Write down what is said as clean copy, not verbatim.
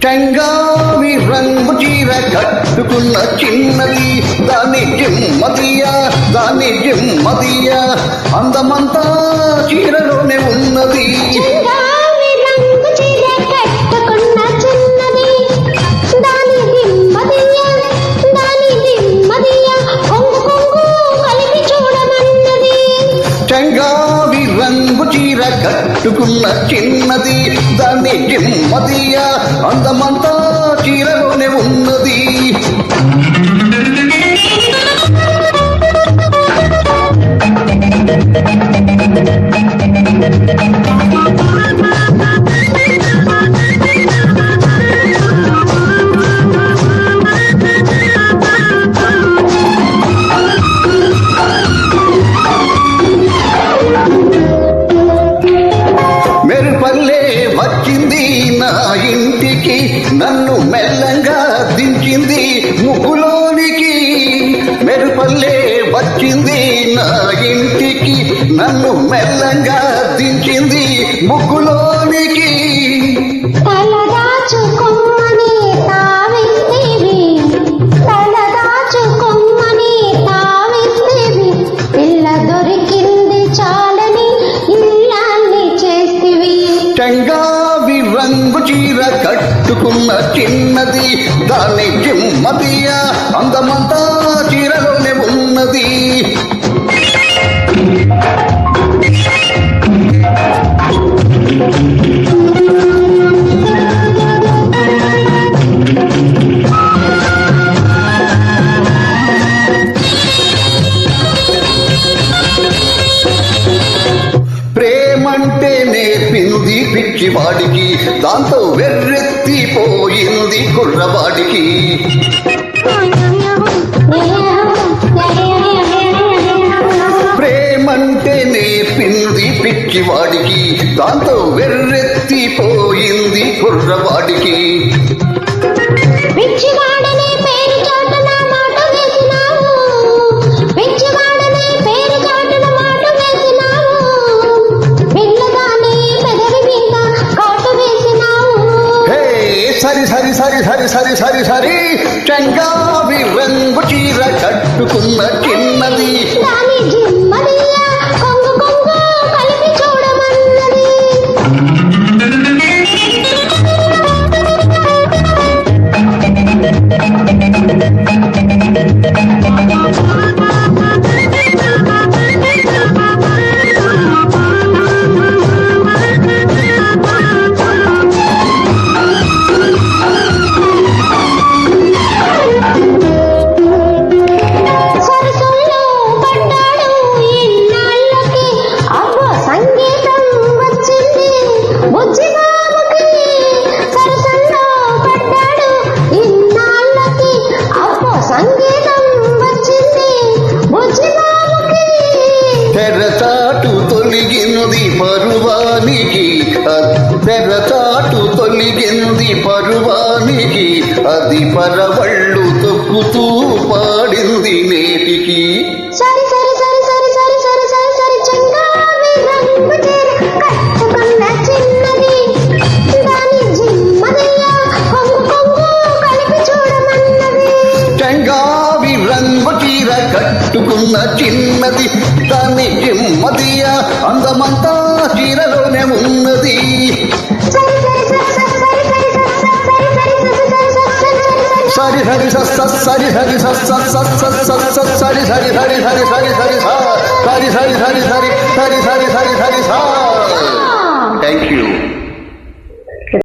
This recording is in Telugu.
చెంగావి రంగు చీర కట్టుకున్న చిన్నది దాని జిమ్మదియా అందమంతా చీరలోనే ఉన్నది. చెంగావి రంగు చీర కట్టుకున్న చిన్నది దాని జిమ్మదియా అందమంతా చీరలోనే ఉన్నది. మెరుపల్లే వచ్చింది నా ఇంటికి, నన్ను మెల్లంగా దించింది ముగ్గులోనికి. మెరుపల్లే వచ్చింది నా ఇంటికి, నన్ను మెల్లంగా దించింది ముగ్గులోనికి. చెంగావి రంగు చీర కట్టుకున్న చిన్నది దాని జిమ్మదియా అందమంతా చీరలోనే ఉన్నది. ప్రేమంటే నేర్పింది పిచ్చివాడికి, దాంతో వెర్రెత్తిపోయింది కుర్రవాడికి. ప్రేమంటే నేర్పింది పిచ్చివాడికి, దాంతో వెర్రెత్తిపోయింది కుర్రవాడికి. సరి చెంగావి రంగు చీర కట్టుకున్న చిన్నది తెరచాటు తొలిగింది పరువానికి, తెరచాటు తొలిగింది పరువానికి, అది పరవళ్ళు తొక్కుతూ పాడింది నేటికి. చెంగావి రంగు చీర కట్టుకున్న చిన్నది దాని జిమ్మదియా అందమంతా చీరలోనే ఉన్నది. సరి హరి సరి హరి సరి హరి హరి హరి హరి హరి హరి హరి హరి హరి హరి హరి హరి హరి హరి. Thank you.